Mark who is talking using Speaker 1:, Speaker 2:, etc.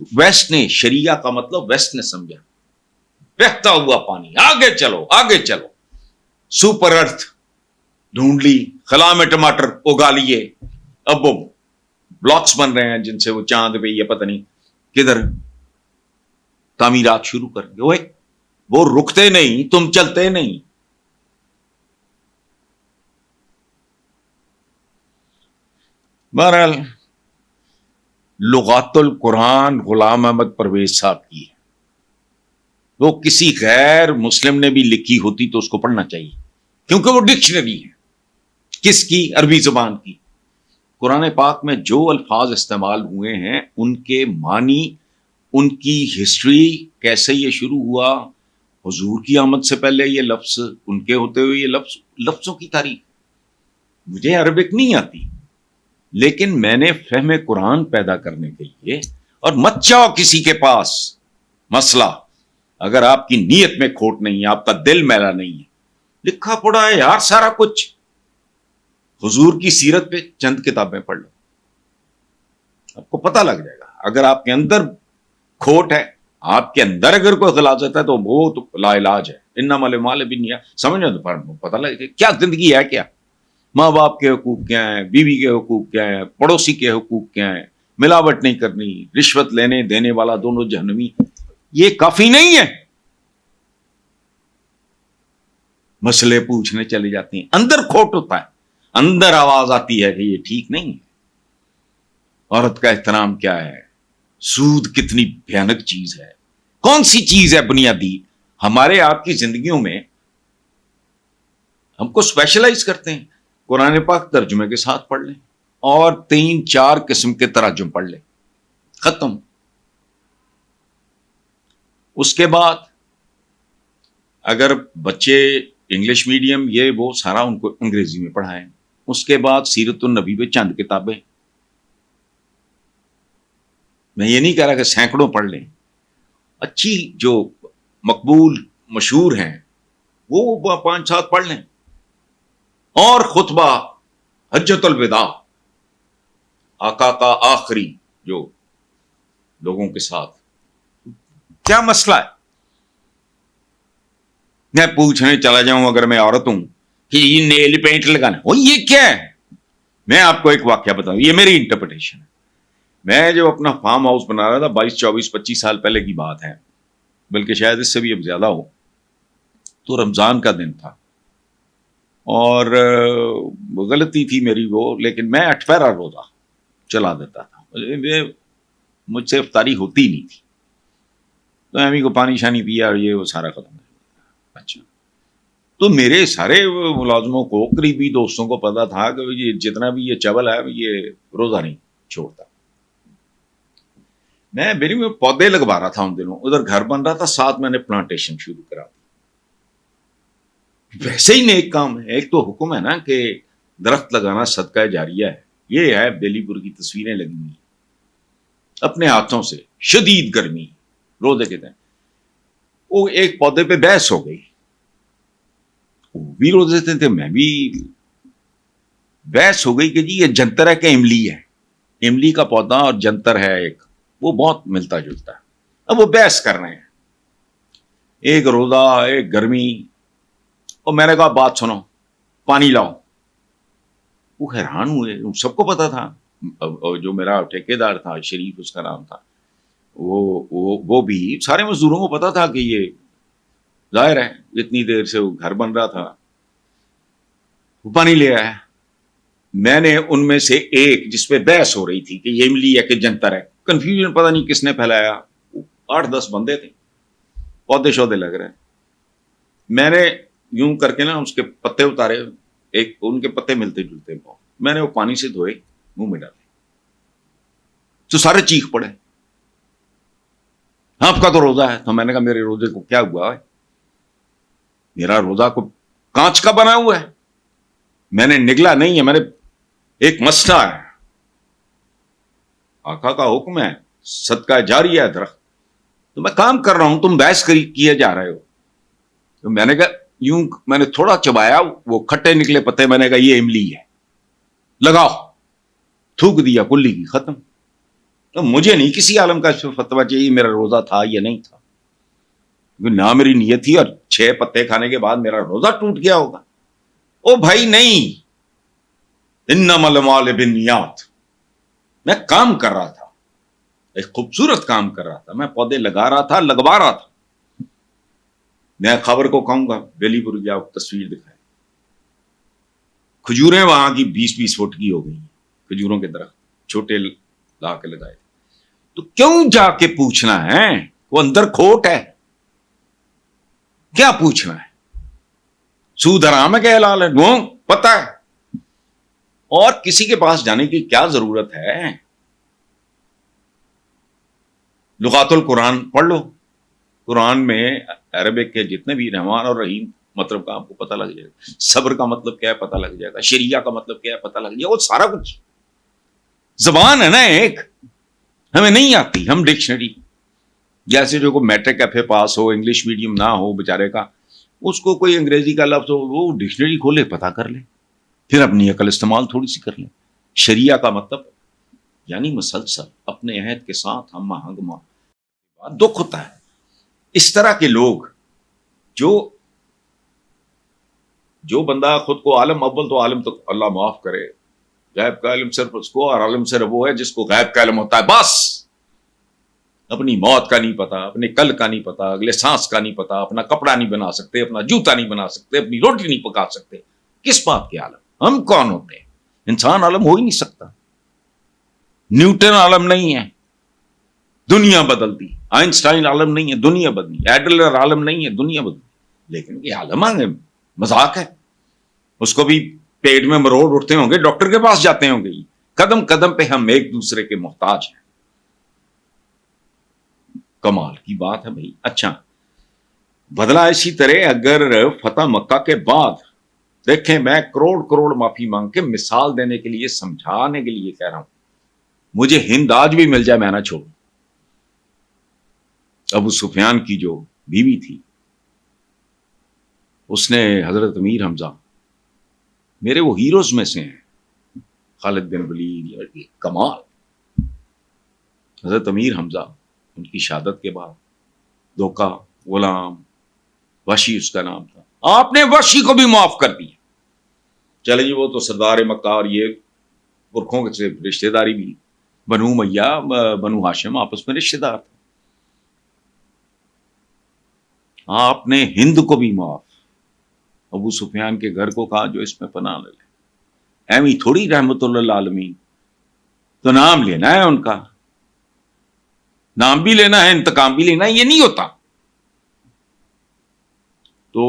Speaker 1: Waste نے شریعہ کا مطلب ویسٹ نے سمجھا، بہتا ہوا پانی، آگے چلو آگے چلو، سپر ارتھ ڈھونڈ لی، خلا میں ٹماٹر اگا لیے، اب وہ بلاکس بن رہے ہیں جن سے وہ چاند پہ یا پتہ نہیں کدھر تعمیرات شروع کر گئے۔ وہ رکتے نہیں، تم چلتے نہیں۔ بہرحال لغات القرآن غلام احمد پرویز صاحب کی ہے، وہ کسی غیر مسلم نے بھی لکھی ہوتی تو اس کو پڑھنا چاہیے، کیونکہ وہ ڈکشنری ہے۔ کس کی؟ عربی زبان کی۔ قرآن پاک میں جو الفاظ استعمال ہوئے ہیں ان کے معنی، ان کی ہسٹری، کیسے یہ شروع ہوا، حضور کی آمد سے پہلے یہ لفظ، ان کے ہوتے ہوئے یہ لفظ، لفظوں کی تاریخ۔ مجھے عربک نہیں آتی، لیکن میں نے فہم قرآن پیدا کرنے کے لیے، اور مت جاؤ کسی کے پاس مسئلہ اگر آپ کی نیت میں کھوٹ نہیں ہے، آپ کا دل میلا نہیں ہے، لکھا پڑا ہے یار سارا کچھ۔ حضور کی سیرت پہ چند کتابیں پڑھ لو، آپ کو پتہ لگ جائے گا۔ اگر آپ کے اندر کھوٹ ہے، آپ کے اندر اگر کوئی غلاظت ہے تو وہ تو لا علاج ہے۔ انما الاعمال بالنیات، سمجھنا تو پتہ لگے گا کیا زندگی ہے، کیا ماں باپ کے حقوق کیا ہیں، بیوی کے حقوق کیا ہیں، پڑوسی کے حقوق کیا ہیں، ملاوٹ نہیں کرنی، رشوت لینے دینے والا دونوں جہنمی۔ یہ کافی نہیں ہے، مسئلے پوچھنے چلے جاتے ہیں، اندر کھوٹ ہوتا ہے، اندر آواز آتی ہے کہ یہ ٹھیک نہیں ہے۔ عورت کا احترام کیا ہے، سود کتنی بھیانک چیز ہے، کون سی چیز ہے بنیادی ہمارے آپ کی زندگیوں میں، ہم کو اسپیشلائز کرتے ہیں۔ قرآن پاک ترجمے کے ساتھ پڑھ لیں اور 3-4 قسم کے تراجم پڑھ لیں، ختم۔ اس کے بعد اگر بچے انگلش میڈیم یہ وہ سارا ان کو انگریزی میں پڑھائیں۔ اس کے بعد سیرت النبی پہ چند کتابیں، میں یہ نہیں کہہ رہا کہ سینکڑوں پڑھ لیں، اچھی جو مقبول مشہور ہیں وہ 5-7 پڑھ لیں۔ اور خطبہ حجۃ الوداع، آقا کا آخری جو لوگوں کے ساتھ، کیا مسئلہ ہے؟ میں پوچھنے چلا جاؤں اگر میں عورت ہوں کہ یہ نیل پینٹ لگانا، وہ یہ کیا ہے؟ میں آپ کو ایک واقعہ بتاؤں، یہ میری انٹرپریٹیشن ہے۔ میں جو اپنا فارم ہاؤس بنا رہا تھا 22-24-25 سال پہلے کی بات ہے، بلکہ شاید اس سے بھی اب زیادہ ہو، تو رمضان کا دن تھا اور غلطی تھی میری وہ، لیکن میں 8 پہرا روزہ چلا دیتا تھا، مجھ سے افطاری ہوتی نہیں تھی، تو امی کو پانی شانی پیا اور یہ وہ سارا ختم ہو گیا۔ اچھا، تو میرے سارے ملازموں کو، قریبی دوستوں کو پتا تھا کہ یہ جتنا بھی یہ چول ہے یہ روزہ نہیں چھوڑتا۔ میں پودے لگوا رہا تھا ان دنوں، ادھر گھر بن رہا تھا، ساتھ میں نے پلانٹیشن شروع کرا دی۔ ویسے ہی نیک کام ہے، ایک تو حکم ہے نا کہ درخت لگانا صدقہ جاریہ ہے۔ یہ ہے بیلی پور کی تصویریں لگی ہوئی اپنے ہاتھوں سے، شدید گرمی روزے کے دن، وہ ایک پودے پہ بحث ہو گئی، وہ بھی روزے تھے میں بھی، بحث ہو گئی کہ جی یہ جنتر ہے کہ املی ہے، املی کا پودا اور جنتر ہے ایک، وہ بہت ملتا جلتا ہے۔ اب وہ بحث کر رہے ہیں، ایک روزہ ایک گرمی، اور میں نے کہا بات سنو، پانی لاؤ۔ وہ حیران ہوئے، سب کو پتا تھا، جو میرا ٹھیکیدار تھا شریف اس کا نام تھا، وہ بھی سارے مزدوروں کو پتا تھا کہ یہ ظاہر ہے اتنی دیر سے وہ گھر بن رہا تھا، وہ پانی لے آیا۔ میں نے ان میں سے ایک جس پہ بحث ہو رہی تھی کہ یہ املی ہے کہ جنتر ہے، کنفیوژن پتہ نہیں کس نے پھیلایا، 8-10 بندے تھے، پودے شودے لگ رہے ہیں، میں نے یوں کر کے نا اس کے پتے اتارے، ایک ان کے پتے ملتے جلتے بہت، میں نے وہ پانی سے دھوئے، منہ میں ڈالے، تو سارے چیخ پڑے، آپ کا تو روزہ ہے۔ تو میں نے کہا میرے روزے کو کیا ہوا ہے؟ میرا روزہ کو کانچ کا بنا ہوا ہے، میں نے نگلا نہیں ہے، میں نے ایک مسئلہ ہے، آقا کا حکم ہے، صدقہ جاری ہے درخت، تو میں کام کر رہا ہوں، تم بحث کیے جا رہے ہو۔ تو میں نے کہا یوں، میں نے تھوڑا چبایا، وہ کھٹے نکلے پتے، میں نے کہا یہ املی ہے، لگاؤ، تھوک دیا کلی کی، ختم۔ تو مجھے نہیں کسی عالم کا اس پہ فتویٰ چاہیے میرا روزہ تھا یا نہیں تھا، کیونکہ نہ میری نیت تھی اور 6 پتے کھانے کے بعد میرا روزہ ٹوٹ گیا ہوگا۔ او بھائی نہیں، انما الاعمال بالنیات۔ میں کام کر رہا تھا، ایک خوبصورت کام کر رہا تھا، میں پودے لگا رہا تھا، لگوا رہا تھا۔ میں خبر کو کہوں گا بیلی پور گیا، تصویر دکھائے، کھجوریں وہاں کی 20-20 فٹ کی ہو گئی، کھجوروں کے درخت چھوٹے لا کے لگائے، تو کیوں جا کے پوچھنا ہے؟ وہ اندر کھوٹ ہے، کیا پوچھنا ہے؟ سود حرام ہے کہ حلال ہے، وہ پتہ ہے، اور کسی کے پاس جانے کی کیا ضرورت ہے؟ لغات القرآن پڑھ لو، قرآن میں عربک کے جتنے بھی رحمان اور رحیم مطلب کا آپ کو پتہ لگ جائے گا، صبر کا مطلب کیا ہے پتہ لگ جائے گا، شریعہ کا مطلب کیا ہے پتہ لگ جائے گا، وہ سارا کچھ زبان ہے نا ایک، ہمیں نہیں آتی، ہم ڈکشنری جیسے جو کوئی میٹرک ایف اے پاس ہو، انگلش میڈیم نہ ہو بیچارے کا، اس کو کوئی انگریزی کا لفظ ہو وہ ڈکشنری کھولے پتہ کر لے، پھر اپنی عقل استعمال تھوڑی سی کر لیں۔ شریعہ کا مطلب یعنی مسلسل اپنے عہد کے ساتھ ہم آہنگ، دکھ ہوتا ہے اس طرح کے لوگ جو بندہ خود کو عالم اول، تو عالم تو اللہ معاف کرے، غیب کا علم صرف اس کو، اور عالم صرف وہ ہے جس کو غیب کا علم ہوتا ہے، بس اپنی موت کا نہیں پتا، اپنے کل کا نہیں پتا، اگلے سانس کا نہیں پتا، اپنا کپڑا نہیں بنا سکتے، اپنا جوتا نہیں بنا سکتے، اپنی روٹی نہیں پکا سکتے، کس بات کے عالم؟ ہم کون ہوتے ہیں؟ انسان عالم ہو ہی نہیں سکتا، نیوٹن عالم نہیں ہے، دنیا بدلتی، آئنسٹائن عالم نہیں ہے، دنیا بدلی، ایڈلر عالم نہیں ہے، دنیا بدلی، لیکن یہ عالم ہے، مذاق ہے، اس کو بھی پیٹ میں مروڑ اٹھتے ہوں گے، ڈاکٹر کے پاس جاتے ہوں گے، قدم قدم پہ ہم ایک دوسرے کے محتاج ہیں، کمال کی بات ہے بھائی۔ اچھا، بدلا اسی طرح اگر فتح مکہ کے بعد دیکھیں، میں کروڑ معافی مانگ کے مثال دینے کے لیے، سمجھانے کے لیے کہہ رہا ہوں، مجھے ہند آج بھی مل جائے میں نہ چھوڑوں۔ ابو سفیان کی جو بیوی تھی، اس نے حضرت امیر حمزہ، میرے وہ ہیروز میں سے ہیں، خالد بن ولید، کمال، حضرت امیر حمزہ، ان کی شہادت کے بعد دھوکہ، غلام، وحشی اس کا نام تھا، آپ نے وحشی کو بھی معاف کر دیا، چلے جی وہ تو سردار مکہ اور یہ پرکھوں سے رشتہ داری بھی، بنو امیہ بنو ہاشم آپس میں رشتہ دار تھے، آپ نے ہند کو بھی معاف، ابو سفیان کے گھر کو کہا جو اس میں پناہ لے لے، ایمی تھوڑی رحمت اللہ عالمین، تو نام لینا ہے ان کا، نام بھی لینا ہے، انتقام بھی لینا ہے، یہ نہیں ہوتا۔ تو